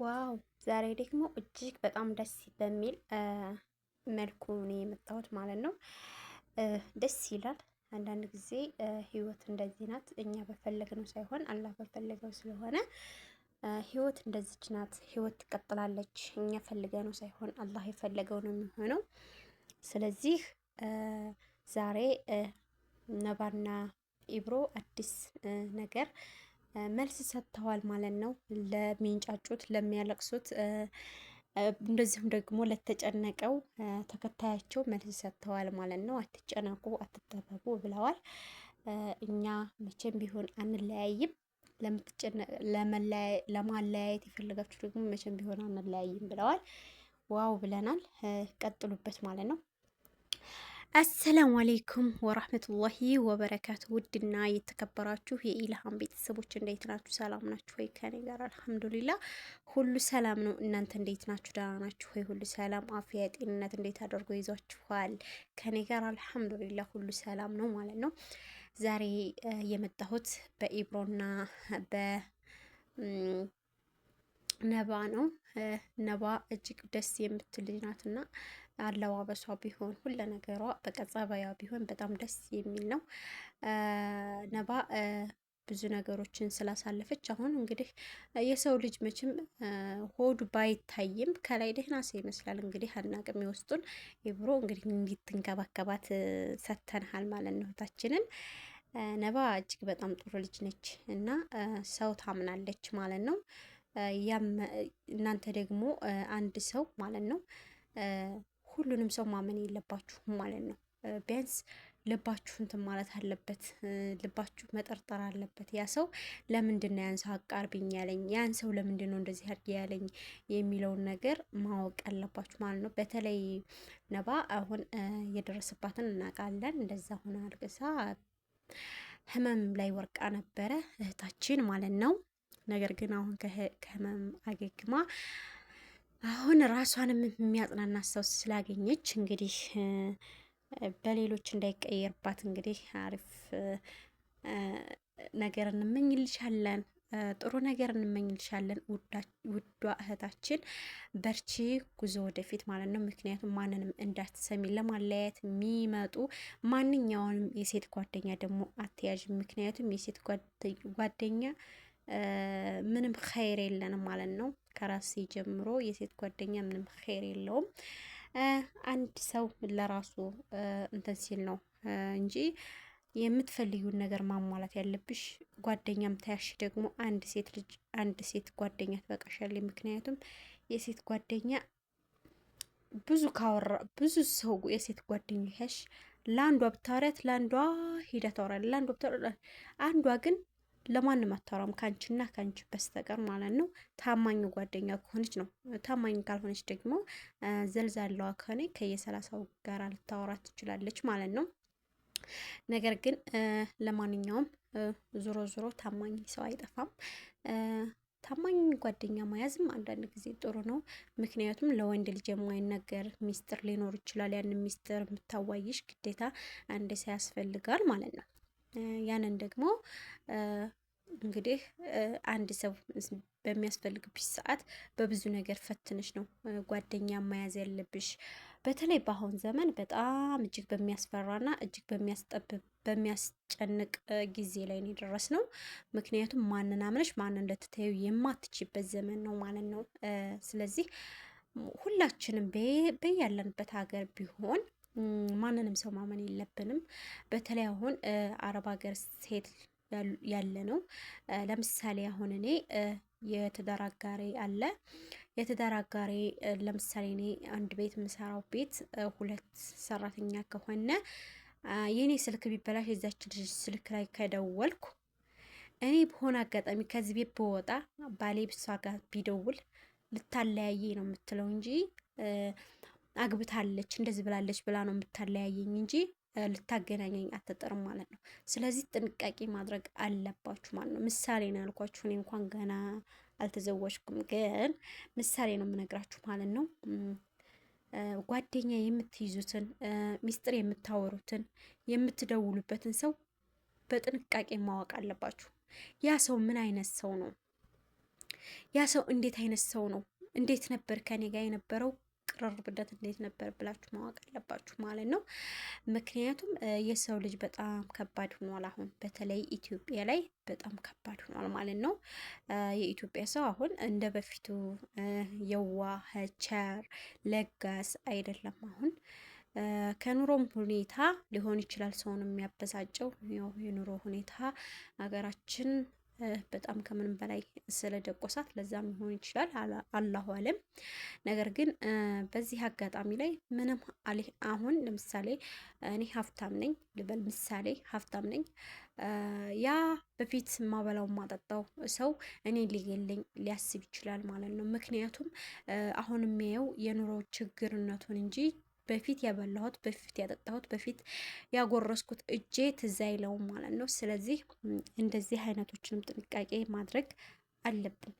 ዋው ዛሬ ደግሞ እጅግ በጣም ደስ በሚል መልኩ ነው የመጣሁት ማለት ነው። ደስ ይላል። አንዳንድ ጊዜ ህይወት እንደዚህ ናት። እኛ በፈለግነው ሳይሆን አላህ በፈለገው ስለሆነ ህይወት እንደዚች ናት። ህይወት ትቀጥላለች። እኛ ፈልገነው ሳይሆን አላህ የፈለገው ነው የሚሆነው። ስለዚህ ዛሬ ነባና ኢብሮ አዲስ ነገር መልስ ሰጥተዋል ማለት ነው። ለሚንጫጩት፣ ለሚያለቅሱት እንደዚሁም ደግሞ ለተጨነቀው ተከታያቸው መልስ ሰጥተዋል ማለት ነው። አትጨነቁ፣ አትጠበቡ ብለዋል። እኛ መቼም ቢሆን አንለያይም። ለማለያየት የፈለጋችሁ ደግሞ መቼም ቢሆን አንለያይም ብለዋል። ዋው ብለናል። ቀጥሉበት ማለት ነው። አሰላሙ አሌይኩም ወራህመቱላሂ ወበረካቱ። ውድና የተከበራችሁ የኢልሃም ቤተሰቦች እንዴት ናችሁ? ሰላም ናችሁ ወይ? ከኔ ጋር አልሐምዱሊላ ሁሉ ሰላም ነው። እናንተ እንዴት ናችሁ? ደህና ናችሁ ወይ? ሁሉ ሰላም፣ አፍያ፣ ጤንነት እንዴት አድርጎ ይዟችኋል? ከኔ ጋር አልሐምዱሊላ ሁሉ ሰላም ነው ማለት ነው። ዛሬ የመጣሁት በኢብሮና በነባ ነው። ነባ እጅግ ደስ የምትል ልጅ ናትና አለባበሷ ቢሆን ሁለ ነገሯ በቃ ጸባያ ቢሆን በጣም ደስ የሚል ነው። ነባ ብዙ ነገሮችን ስላሳለፈች አሁን እንግዲህ የሰው ልጅ መቼም ሆዱ ባይታይም ከላይ ደህና ሰው ይመስላል። እንግዲህ አናቅም የውስጡን። ኢብሮ እንግዲህ እንዲትንከባከባት ሰተንሃል ማለት ነው እህታችንን። ነባ እጅግ በጣም ጥሩ ልጅ ነች እና ሰው ታምናለች ማለት ነው። እናንተ ደግሞ አንድ ሰው ማለት ነው ሁሉንም ሰው ማመን የለባችሁም ማለት ነው። ቢያንስ ልባችሁ እንትን ማለት አለበት። ልባችሁ መጠርጠር አለበት። ያ ሰው ለምንድን ነው ያን ሰው አቃርብኝ ያለኝ፣ ያን ሰው ለምንድን ነው እንደዚህ አድርጌ ያለኝ የሚለውን ነገር ማወቅ አለባችሁ ማለት ነው። በተለይ ነባ አሁን የደረሰባትን እናውቃለን። እንደዛ ሆነ አልቅሳ ህመም ላይ ወርቃ ነበረ እህታችን ማለት ነው። ነገር ግን አሁን ከህመም አገግማ አሁን ራሷንም የሚያጽናና ሰው ስላገኘች እንግዲህ በሌሎች እንዳይቀየርባት እንግዲህ አሪፍ ነገር እንመኝልሻለን። ጥሩ ነገር እንመኝልሻለን ውዷ እህታችን፣ በርቺ፣ ጉዞ ወደፊት ማለት ነው። ምክንያቱም ማንንም እንዳትሰሚ፣ ለማለያየት የሚመጡ ማንኛውንም የሴት ጓደኛ ደግሞ አትያዥ። ምክንያቱም የሴት ጓደኛ ምንም ኸይር የለንም ማለት ነው። ከራሴ ጀምሮ የሴት ጓደኛ ምንም ኸይር የለውም። አንድ ሰው ለራሱ እንትን ሲል ነው እንጂ የምትፈልጊውን ነገር ማሟላት ያለብሽ። ጓደኛም ታያሽ ደግሞ አንድ ሴት ጓደኛ ትበቃሻለች። ምክንያቱም የሴት ጓደኛ ብዙ ሰው የሴት ጓደኛ ያሽ ለአንዷ ብታወሪያት ለአንዷ ሂዳ ታወራለች፣ ለአንዷ ብታወሪያት አንዷ ግን ለማንም አታወራም ካንቺና ካንቺ በስተቀር ማለት ነው። ታማኝ ጓደኛ ከሆነች ነው። ታማኝ ካልሆነች ደግሞ ዘልዛላዋ ከሆነ ከየ30 ጋር ልታወራ ትችላለች ማለት ነው። ነገር ግን ለማንኛውም ዞሮ ዞሮ ታማኝ ሰው አይጠፋም። ታማኝ ጓደኛ መያዝም አንዳንድ ጊዜ ጥሩ ነው። ምክንያቱም ለወንድ ልጅ የማይነገር ሚስጥር ሊኖር ይችላል። ያንን ሚስጥር የምታዋይሽ ግዴታ አንድ ሰው ያስፈልጋል ማለት ነው። ያንን ደግሞ እንግዲህ አንድ ሰው በሚያስፈልግብሽ ሰዓት በብዙ ነገር ፈትንሽ ነው ጓደኛ መያዝ ያለብሽ። በተለይ በአሁን ዘመን በጣም እጅግ በሚያስፈራና እጅግ በሚያስጨንቅ ጊዜ ላይ ነው የደረስነው። ምክንያቱም ማንን አምነሽ ማንን ልትተዩ የማትችበት ዘመን ነው ማለት ነው። ስለዚህ ሁላችንም በያለንበት ሀገር ቢሆን ማንንም ሰው ማመን የለብንም። በተለይ አሁን አረብ ሀገር ሴት ያለ ነው። ለምሳሌ አሁን እኔ የትዳር አጋሬ አለ። የትዳር አጋሬ ለምሳሌ እኔ አንድ ቤት የምሰራው ቤት 2 ሰራተኛ ከሆነ የኔ ስልክ ቢበላሽ የዛች ልጅ ስልክ ላይ ከደወልኩ እኔ በሆነ አጋጣሚ ከዚህ ቤት በወጣ ባሌ ብሷ ጋር ቢደውል ልታለያየ ነው የምትለው እንጂ አግብታለች እንደዚህ ብላለች ብላ ነው የምታለያየኝ እንጂ ልታገናኘኝ አትጥርም ማለት ነው። ስለዚህ ጥንቃቄ ማድረግ አለባችሁ ማለት ነው። ምሳሌ ነው ያልኳችሁ። እኔ እንኳን ገና አልተዘወጅኩም፣ ግን ምሳሌ ነው የምነግራችሁ ማለት ነው። ጓደኛ የምትይዙትን ሚስጥር የምታወሩትን የምትደውሉበትን ሰው በጥንቃቄ ማወቅ አለባችሁ። ያ ሰው ምን አይነት ሰው ነው? ያ ሰው እንዴት አይነት ሰው ነው? እንዴት ነበር ከኔ ጋር የነበረው ቅርርብነት እንዴት ነበር ብላችሁ ማወቅ አለባችሁ ማለት ነው። ምክንያቱም የሰው ልጅ በጣም ከባድ ሆኗል። አሁን በተለይ ኢትዮጵያ ላይ በጣም ከባድ ሆኗል ማለት ነው። የኢትዮጵያ ሰው አሁን እንደ በፊቱ የዋህ ቸር ለጋስ አይደለም። አሁን ከኑሮም ሁኔታ ሊሆን ይችላል ሰውን የሚያበሳጨው ያው የኑሮ ሁኔታ ሀገራችን በጣም ከምንም በላይ ስለደቆሳት ለዛም ሊሆን ይችላል፣ አላሁ አለም። ነገር ግን በዚህ አጋጣሚ ላይ ምንም አሁን ለምሳሌ እኔ ሀብታም ነኝ ልበል፣ ምሳሌ ሀብታም ነኝ። ያ በፊት ማበላው ማጠጣው ሰው እኔ ሊገለኝ ሊያስብ ይችላል ማለት ነው። ምክንያቱም አሁን የሚያየው የኑሮ ችግርነቱን እንጂ በፊት ያበላሁት በፊት ያጠጣሁት በፊት ያጎረስኩት እጄ ትዝ አይለውም ማለት ነው። ስለዚህ እንደዚህ አይነቶችንም ጥንቃቄ ማድረግ አለብን።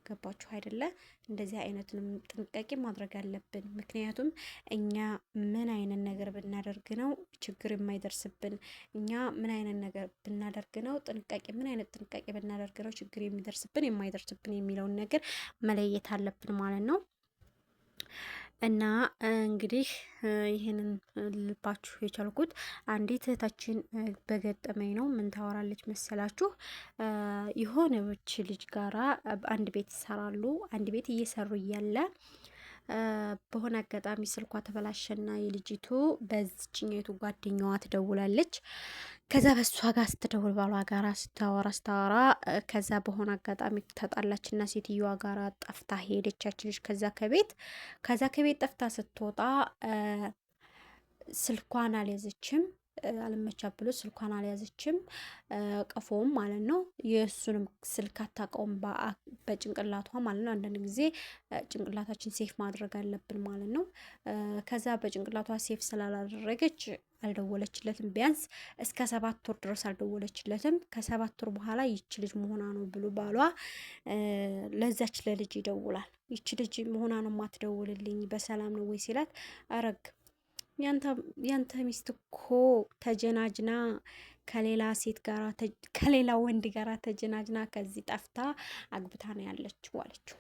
ገባችሁ አይደለ? እንደዚህ አይነትንም ጥንቃቄ ማድረግ አለብን። ምክንያቱም እኛ ምን አይነት ነገር ብናደርግ ነው ችግር የማይደርስብን? እኛ ምን አይነት ነገር ብናደርግ ነው ጥንቃቄ ምን አይነት ጥንቃቄ ብናደርግ ነው ችግር የሚደርስብን የማይደርስብን የሚለውን ነገር መለየት አለብን ማለት ነው። እና እንግዲህ ይህንን ልባችሁ የቻልኩት አንዲት እህታችን በገጠመኝ ነው። ምን ታወራለች መሰላችሁ? የሆነች ልጅ ጋራ አንድ ቤት ይሰራሉ። አንድ ቤት እየሰሩ እያለ በሆነ አጋጣሚ ስልኳ ተበላሸና የልጅቱ በዚችኛቱ ጓደኛዋ ትደውላለች። ከዛ በሷ ጋር ስትደውል ባሏ ጋራ ስታወራ ከዛ በሆነ አጋጣሚ ተጣላችና ሴትዮዋ ጋራ ጠፍታ ሄደቻች ልጅ ከዛ ከቤት ጠፍታ ስትወጣ ስልኳን አልያዘችም። አልመቻ ብሎ ስልኳን አልያዘችም። ቀፎም ማለት ነው። የእሱንም ስልክ አታውቀውም በጭንቅላቷ ማለት ነው። አንዳንድ ጊዜ ጭንቅላታችን ሴፍ ማድረግ አለብን ማለት ነው። ከዛ በጭንቅላቷ ሴፍ ስላላደረገች አልደወለችለትም። ቢያንስ እስከ 7 ወር ድረስ አልደወለችለትም። ከ7 ወር በኋላ ይች ልጅ መሆኗ ነው ብሎ ባሏ ለዛች ለልጅ ይደውላል። ይች ልጅ መሆኗ ነው የማትደውልልኝ በሰላም ነው ወይ ሲላት፣ አረግ ያንተ ሚስት እኮ ተጀናጅና ከሌላ ሴት ጋራ ከሌላ ወንድ ጋራ ተጀናጅና ከዚህ ጠፍታ አግብታ ነው ያለችው አለችው።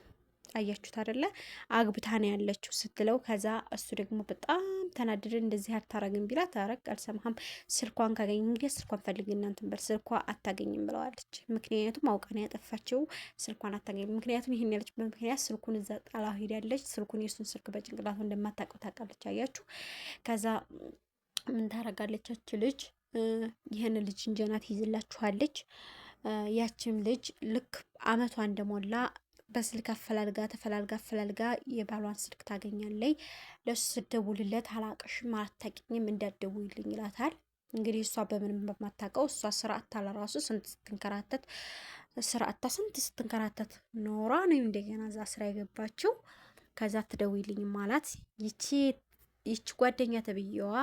አያችሁት አይደለ? አግብታ ነው ያለችው ስትለው፣ ከዛ እሱ ደግሞ በጣም ተናደደ። እንደዚህ አታረግም ቢላት፣ አረግ አልሰማህም፣ ስልኳን ካገኘ እንግዲህ ስልኳን ፈልግ እናንተን በል፣ ስልኳ አታገኝም ብለዋለች። ምክንያቱም አውቃ ነው ያጠፋችው፣ ስልኳን አታገኝም። ምክንያቱም ይሄን ያለችበት ምክንያት ስልኩን እዛ ጣላ ሄዳለች። ስልኩን የሱን ስልክ በጭንቅላቱ እንደማታውቀው ታውቃለች። አያችሁ። ከዛ ምን ታረጋለች ልጅ ይህን ልጅ እንጀናት ይዝላችኋለች። ያችም ልጅ ልክ አመቷ እንደሞላ በስልክ አፈላልጋ የባሏን ስልክ ታገኛለች። ለሱ ስትደውልለት አላቅሽም አታውቂኝም እንዳትደውይልኝ ይላታል። እንግዲህ እሷ በምንም በማታውቀው እሷ ስርዓታ ለራሱ ስንት ስትንከራተት ኖራ ነው እንደገና እዛ ስራ የገባችው። ከዛ ትደውይልኝ ማለት ይቺ ጓደኛ ተብዬዋ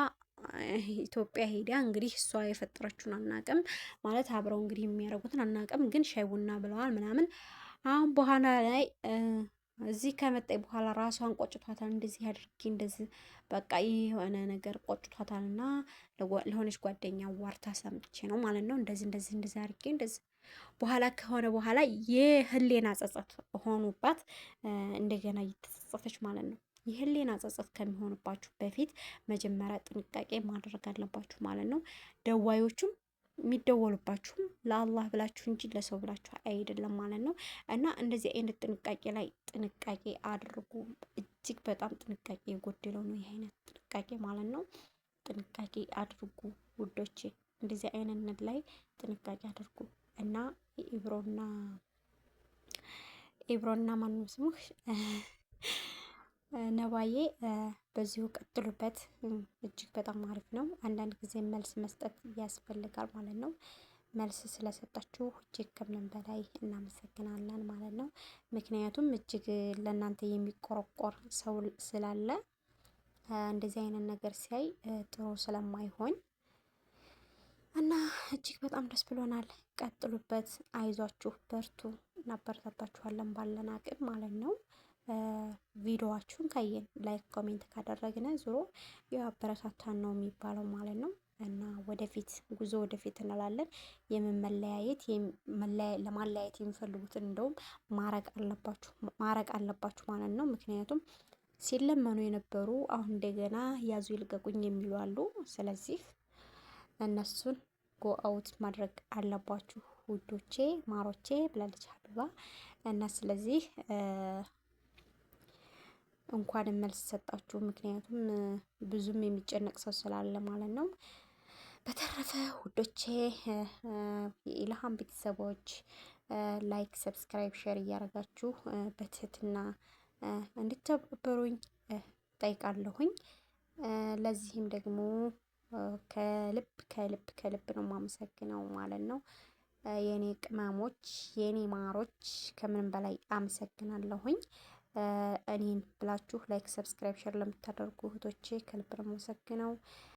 ኢትዮጵያ ሄዳ እንግዲህ እሷ የፈጠረችውን አናቅም ማለት አብረው እንግዲህ የሚያደርጉትን አናቅም፣ ግን ሻይ ቡና ብለዋል ምናምን። አሁን በኋላ ላይ እዚህ ከመጣኝ በኋላ ራሷን ቆጭቷታል። እንደዚህ አድርጌ እንደዚህ በቃ የሆነ ነገር ቆጭቷታል እና ለሆነች ጓደኛ ዋርታ ሰምቼ ነው ማለት ነው እንደዚህ አድርጌ እንደዚህ በኋላ ከሆነ በኋላ የህሌና ጸጸት ሆኑባት እንደገና እየተጸጸተች ማለት ነው። የህሌና ጸጸት ከሚሆንባችሁ በፊት መጀመሪያ ጥንቃቄ ማድረግ አለባችሁ ማለት ነው። ደዋዮቹም የሚደወሉባችሁም ለአላህ ብላችሁ እንጂ ለሰው ብላችሁ አይደለም ማለት ነው። እና እንደዚህ አይነት ጥንቃቄ ላይ ጥንቃቄ አድርጉ። እጅግ በጣም ጥንቃቄ የጎደለው ነው ይህ አይነት ጥንቃቄ ማለት ነው። ጥንቃቄ አድርጉ ውዶቼ፣ እንደዚህ አይነት ላይ ጥንቃቄ አድርጉ። እና ኢብሮና ማንም ስሙ ነባዬ በዚሁ ቀጥሉበት። እጅግ በጣም አሪፍ ነው። አንዳንድ ጊዜ መልስ መስጠት ያስፈልጋል ማለት ነው። መልስ ስለሰጣችሁ እጅግ ከምንም በላይ እናመሰግናለን ማለት ነው። ምክንያቱም እጅግ ለእናንተ የሚቆረቆር ሰው ስላለ እንደዚህ አይነት ነገር ሲያይ ጥሩ ስለማይሆን እና እጅግ በጣም ደስ ብሎናል። ቀጥሉበት፣ አይዟችሁ፣ በርቱ፣ እናበረታታችኋለን ባለን አቅም ማለት ነው። ቪዲዮዋችሁን ካየን ላይክ ኮሜንት ካደረግን ዞሮ ያው አበረታታን ነው የሚባለው ማለት ነው። እና ወደፊት ጉዞ ወደፊት እንላለን። የመለያየት ለማለያየት የሚፈልጉትን እንደውም ማረቅ አለባችሁ ማለት ነው። ምክንያቱም ሲለመኑ የነበሩ አሁን እንደገና ያዙ ይልቀቁኝ የሚሉ አሉ። ስለዚህ እነሱን ጎ አውት ማድረግ አለባችሁ ውዶቼ ማሮቼ ብላለች ሀቢባ እና ስለዚህ እንኳንም መልስ ሰጣችሁ። ምክንያቱም ብዙም የሚጨነቅ ሰው ስላለ ማለት ነው። በተረፈ ውዶቼ የኢልሃም ቤተሰቦች ላይክ፣ ሰብስክራይብ፣ ሼር እያደረጋችሁ በትህትና እንድትተባበሩኝ ጠይቃለሁኝ። ለዚህም ደግሞ ከልብ ከልብ ከልብ ነው የማመሰግነው ማለት ነው። የኔ ቅመሞች የኔ ማሮች ከምንም በላይ አመሰግናለሁኝ። እኔን ብላችሁ ላይክ፣ ሰብስክራይብ፣ ሼር ለምታደርጉ እህቶቼ ከልብ ነው የማመሰግነው።